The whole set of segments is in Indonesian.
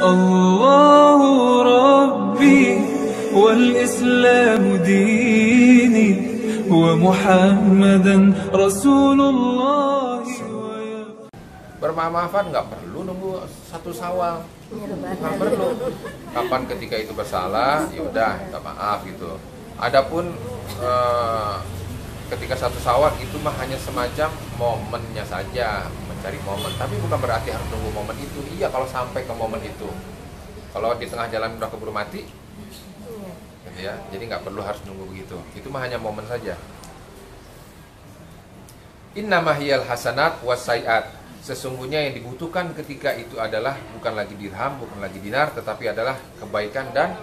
الله ربي والإسلام ديني ومحمدا رسول الله. Bermaaf-maafan nggak perlu nunggu 1 Syawal, nggak perlu. Kapan ketika itu bersalah, ya udah minta maaf gitu. Adapun ketika 1 Syawal itu mah hanya semacam momennya saja, mencari momen. Tapi bukan berarti harus nunggu momen itu. Iya, kalau sampai ke momen itu. Kalau di tengah jalan udah keburu mati, gitu ya. Jadi nggak perlu harus nunggu begitu. Itu mah hanya momen saja. Innama hiyal hasanat wasaiat. Sesungguhnya yang dibutuhkan ketika itu adalah bukan lagi dirham, bukan lagi dinar, tetapi adalah kebaikan dan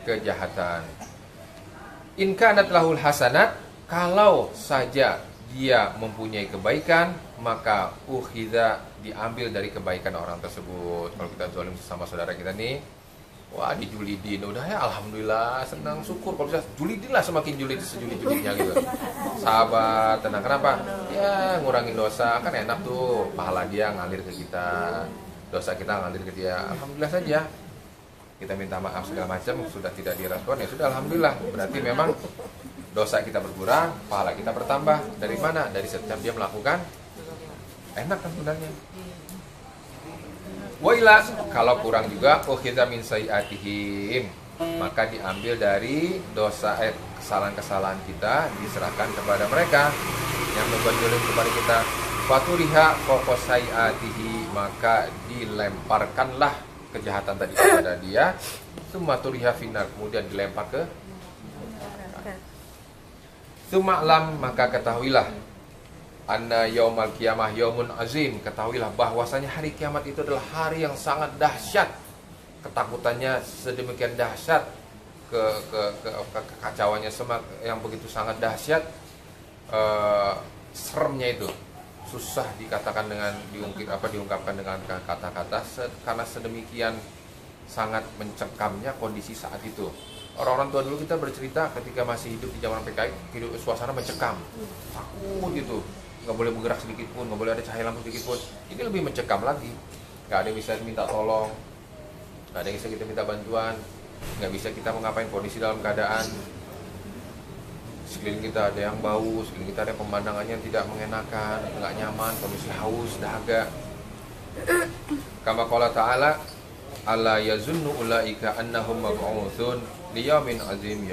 kejahatan. In kanat lahul hasanat, kalau saja dia mempunyai kebaikan, maka ukhidha, diambil dari kebaikan orang tersebut. Kalau kita zalim sesama saudara kita nih, wah dijulidin, udah ya alhamdulillah, senang, syukur. Kalau bisa julidin lah, semakin julid sejulid-julidnya gitu. Sabar, tenang. Kenapa? Ya ngurangin dosa, kan enak tuh, pahala dia ngalir ke kita, dosa kita ngalir ke dia. Alhamdulillah saja. Kita minta maaf segala macam, sudah tidak direspon, ya sudah alhamdulillah. Berarti memang dosa kita berkurang, pahala kita bertambah. Dari mana? Dari setiap dia melakukan, enak kan sebenarnya. Wailah, kalau kurang juga ukhidha min sayiatihim, maka diambil dari dosa kesalahan-kesalahan kita, diserahkan kepada mereka yang berbuat zalim kepada kita. Faturiha fawqa sayiatihi, maka dilemparkanlah kejahatan tadi kepada dia. Sumaturiha finar, kemudian dilempar ke Suma'lam, maka ketahuilah anna yaumal qiyamah yaumun azim, ketahuilah bahwasanya hari kiamat itu adalah hari yang sangat dahsyat. Ketakutannya sedemikian dahsyat, kekacauannya yang begitu sangat dahsyat, seremnya itu susah dikatakan dengan diungkapkan dengan kata-kata, karena sedemikian sangat mencekamnya kondisi saat itu. Orang-orang tua dulu kita bercerita ketika masih hidup di zaman PKI, hidup suasana mencekam, takut gitu, nggak boleh bergerak sedikit pun, nggak boleh ada cahaya lampu sedikit pun. Ini lebih mencekam lagi, nggak ada yang bisa minta tolong, nggak ada yang bisa kita minta bantuan, nggak bisa kita mengapain kondisi dalam keadaan sekeliling kita ada yang bau, sekeliling kita ada pemandangannya yang tidak mengenakan, nggak nyaman, kondisi haus, dahaga. Kama qala ta'ala, alla yazunnu ulaika annahum mab'utsun liyaumin azim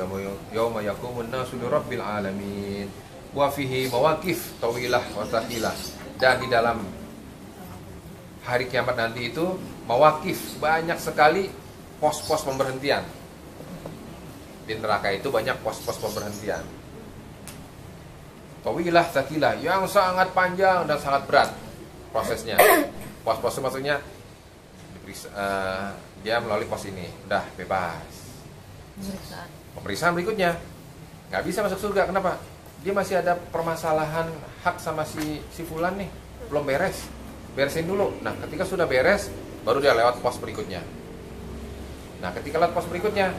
yauma yaqumun nasu lirabbil alamin. Wa fihi mawaqif tawilah wa thaqilah. Dan di dalam hari kiamat nanti itu mawaqif, banyak sekali pos-pos pemberhentian. Di neraka itu banyak pos-pos pemberhentian. Tawilah thaqilah, yang sangat panjang dan sangat berat prosesnya. Pos-pos itu maksudnya dia melalui pos ini, udah bebas. Pemeriksaan berikutnya, nggak bisa masuk surga. Kenapa? Dia masih ada permasalahan hak sama si fulan nih, belum beres. Beresin dulu. Nah, ketika sudah beres, baru dia lewat pos berikutnya. Nah, ketika lewat pos berikutnya,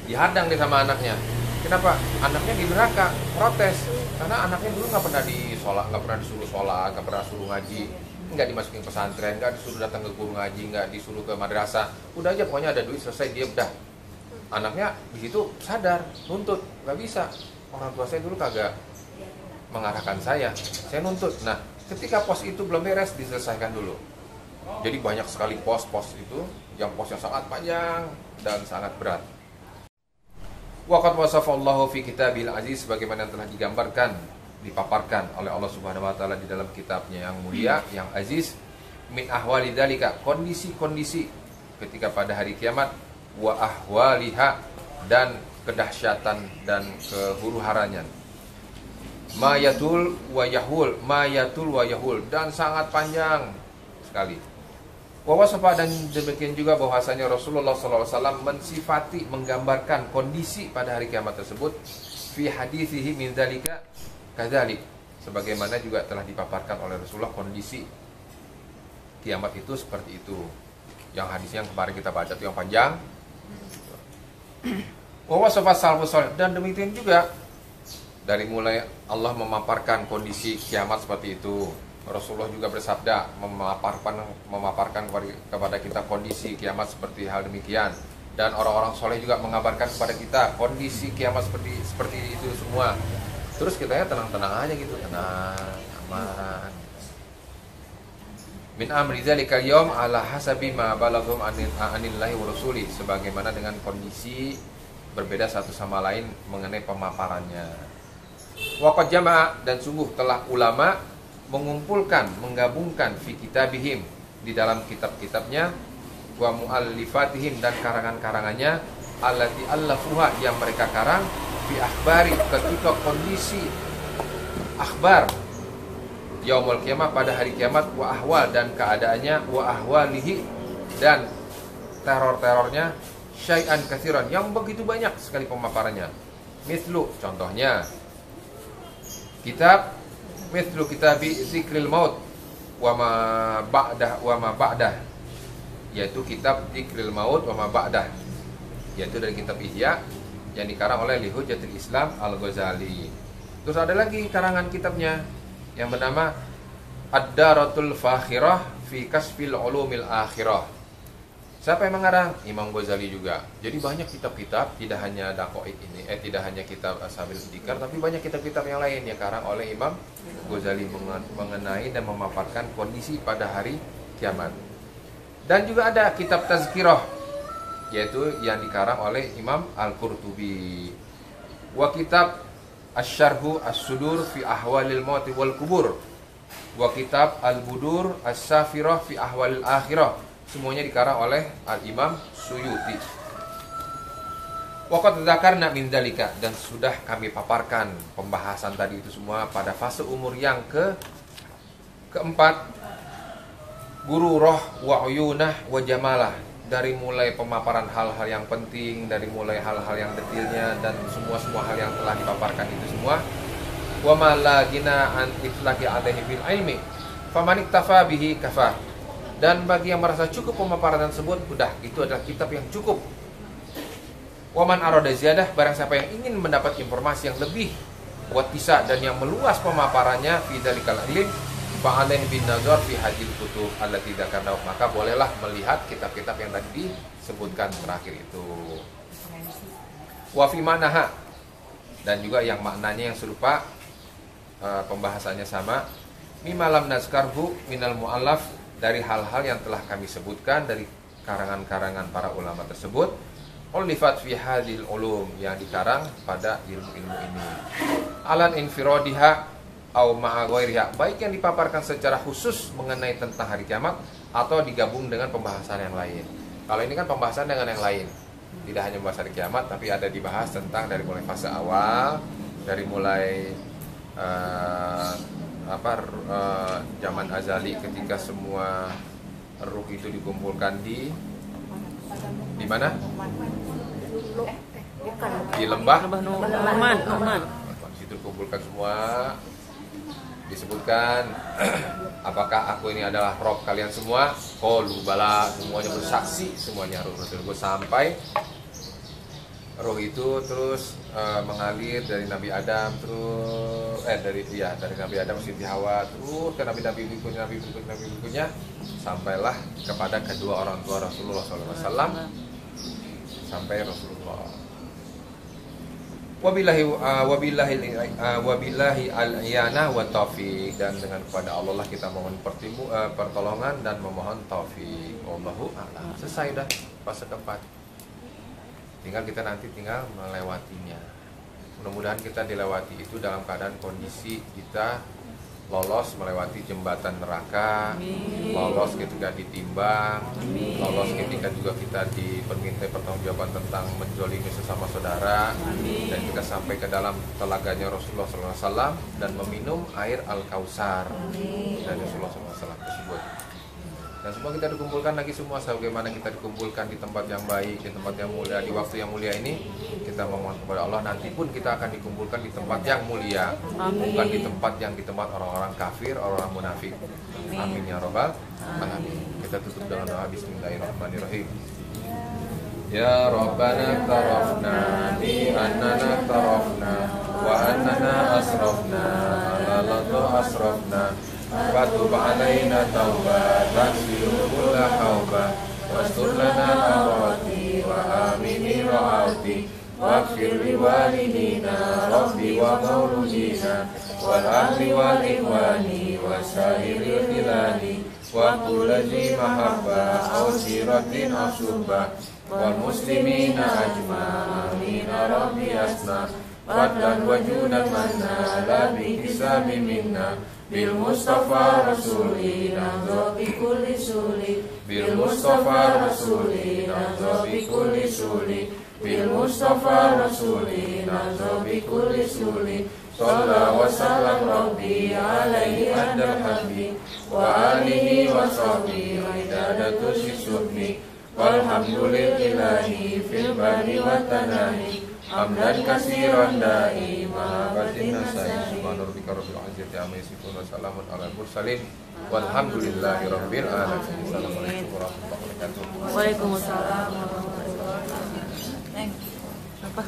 dihadang dia sama anaknya. Kenapa? Anaknya di neraka, protes. Karena anaknya dulu nggak pernah nggak pernah disuruh sholat, nggak pernah suruh ngaji, nggak dimasukin pesantren, nggak disuruh datang ke guru ngaji, nggak disuruh ke madrasah. Udah aja pokoknya ada duit selesai, dia udah. Anaknya di situ sadar, nuntut, nggak bisa. Orang tua saya dulu kagak mengarahkan saya nuntut. Nah, ketika pos itu belum beres, diselesaikan dulu. Jadi banyak sekali pos-pos itu, yang posnya sangat panjang dan sangat berat. Waqad wasafallahu fi kitabil aziz, sebagaimana yang telah digambarkan, dipaparkan oleh Allah Subhanahu wa taala di dalam kitabnya yang mulia, yang aziz, min ahwali dzalika, kondisi-kondisi ketika pada hari kiamat, wa ahwaliha, dan kedahsyatan dan kehuru-haranya. Mayatul wa yahul, dan sangat panjang sekali. Wawasafa, dan demikian juga bahwasanya Rasulullah SAW mensifati, menggambarkan kondisi pada hari kiamat tersebut, fi hadithihi min dzalika kadzalik, sebagaimana juga telah dipaparkan oleh Rasulullah kondisi kiamat itu seperti itu. Yang hadisnya yang kemarin kita baca itu yang panjang. Wawasafa salafus salih, dan demikian juga dari mulai Allah memaparkan kondisi kiamat seperti itu, Rasulullah juga bersabda memaparkan kepada kita kondisi kiamat seperti hal demikian, dan orang-orang soleh juga mengabarkan kepada kita kondisi kiamat seperti itu semua. Terus kita ya tenang-tenang aja gitu, tenang, aman. Min amri zalikal yaum ala hasabi ma balaghum anillahi wa rasuli, sebagaimana dengan kondisi berbeda satu sama lain mengenai pemaparannya. Waqad jama'a, dan sungguh telah ulama mengumpulkan, menggabungkan fi kitabihim, di dalam kitab-kitabnya, wa muallifatihim, dan karangan-karangannya, allati allafuha, yang mereka karang, fi akhbari, ketika kondisi akhbar yaumul kiamah, pada hari kiamat, wa ahwal, dan keadaannya, wa ahwalihi, dan teror-terornya, syai'an katsiran, yang begitu banyak sekali pemaparannya. Mislu, contohnya kitab mithlu kitabi zikril maut wa ma ba'dah, yaitu kitab zikril maut wa ma ba'dah, yaitu dari kitab Ihya yang dikarang oleh Lihujatul Islam Al-Ghazali. Terus ada lagi karangan kitabnya yang bernama Ad-Daratul Fakhirah fi Kasfil Ulumil Akhirah. Siapa yang mengarang? Imam Ghazali juga. Jadi banyak kitab-kitab, tidak hanya Daqaiq ini, tidak hanya kitab Ashabil Dzikar, tapi banyak kitab-kitab yang lain yang karang oleh Imam Ghazali mengenai dan memaparkan kondisi pada hari kiamat. Dan juga ada kitab Tazkirah, yaitu yang dikarang oleh Imam Al-Qurtubi. Wa kitab Asy-Syarhu As-Sudur fi Ahwalil Maut wal Kubur. Wa kitab Al-Budur As-Safirah fi Ahwalil Akhirah. Semuanya dikarang oleh Al-Imam Suyuti. Waqad dzakarna min dzalika, dan sudah kami paparkan pembahasan tadi itu semua pada fase umur yang keempat, guru roh wa uyunah wa jamalah, dari mulai pemaparan hal-hal yang penting, dari mulai hal-hal yang detailnya, dan semua hal yang telah dipaparkan itu semua. Wa ma la gina an itlaqi alaihi bil ilmi faman iktafa bihi kafah. Dan bagi yang merasa cukup pemaparan tersebut, udah, itu adalah kitab yang cukup. Waman arada ziyadah, barang siapa yang ingin mendapat informasi yang lebih watisa dan yang meluas pemaparannya fi dzalikal ilm, fa alaihi bin nazar fi hadil kutub allati dzakarna, maka bolehlah melihat kitab-kitab yang tadi disebutkan terakhir itu. Wa fi manaha, dan juga yang maknanya yang serupa, pembahasannya sama. Mimalam nazkarhu minal muallaf, dari hal-hal yang telah kami sebutkan dari karangan-karangan para ulama tersebut, ulifat fi hadil ulum, yang dikarang pada ilmu-ilmu ini, alan infiradiha au ma'a ghairiha, baik yang dipaparkan secara khusus mengenai tentang hari kiamat atau digabung dengan pembahasan yang lain. Kalau ini kan pembahasan dengan yang lain, tidak hanya membahas hari kiamat, tapi ada dibahas tentang dari mulai fase awal, dari mulai zaman azali ketika semua ruh itu dikumpulkan di mana? Di lembah Nu'man. Di situ dikumpulkan semua, disebutkan apakah aku ini adalah Rob kalian semua? Qalu bala, semuanya bersaksi, semuanya ruh tersebut, sampai roh itu terus mengalir dari Nabi Adam, terus dari Nabi Adam, Siti Hawa, terus ke nabi-nabi berikutnya, sampailah kepada kedua orang tua Rasulullah SAW, sampai Rasulullah. Wabillahi al-iyana wa taufiq, dan dengan kepada Allah lah kita mohon pertolongan dan memohon taufik. Wallahu a'lam. Selesai dah fase keempat. Tinggal kita nanti melewatinya. Mudah-mudahan kita dilewati itu dalam keadaan kondisi kita lolos melewati jembatan neraka, lolos ketika ditimbang, lolos ketika juga kita dipermintai pertanggungjawaban tentang menjolimi sesama saudara, dan kita sampai ke dalam telaganya Rasulullah SAW dan meminum air Al-Kautsar dari Rasulullah SAW tersebut. Dan semua kita dikumpulkan lagi semua sebagaimana kita dikumpulkan di tempat yang baik, di tempat yang mulia, di waktu yang mulia ini. Kita memohon kepada Allah, nanti pun kita akan dikumpulkan di tempat yang mulia. Amin. Bukan di tempat yang di tempat orang-orang kafir, orang-orang munafik. Amin ya rabbal alamin. Kita tutup dengan doa bismillahirrahmanirrahim. Ya Rabbana tarafna bi annana tarafna wa annana asrafna ala ladha asrafna Fatub alaina taubatan kulla hauba wastur lana awrati wa amini ra'ati waghfir li walidina rabbi wa mauludina wal ahli wal ikhwani wa sa'iril khilani wa kulli mahabba aw siratin aw suhbah wal muslimina ajma'in rabbi asna fadlan wa junan manna la bi hisabi minna bil mustafa rasulina bi kulli suli bil mustafa rasulina bi kulli suli bil mustafa rasulina bi kulli suli sallallahu wa sallam rabbi alaihi adal habbi wa alihi wa sahbihi idadatu sisubhi walhamdulillahi fil bari wa tanahi hamdan katsiran daima batin nasai subhanarabbika rabbil izzati amma yasifun wa salamun alal mursalin walhamdulillahi rabbil alamin. Assalamualaikum warahmatullahi wabarakatuh. Waalaikumsalam warahmatullahi wabarakatuh. Apa?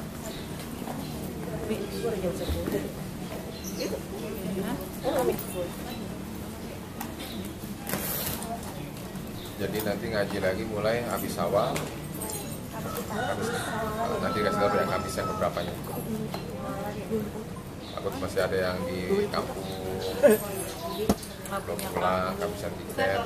Jadi nanti ngaji lagi mulai habis awal. Nanti kasih tahu yang habisnya beberapanya. Aku masih ada yang di kampung belum pulang, kehabisan tiket.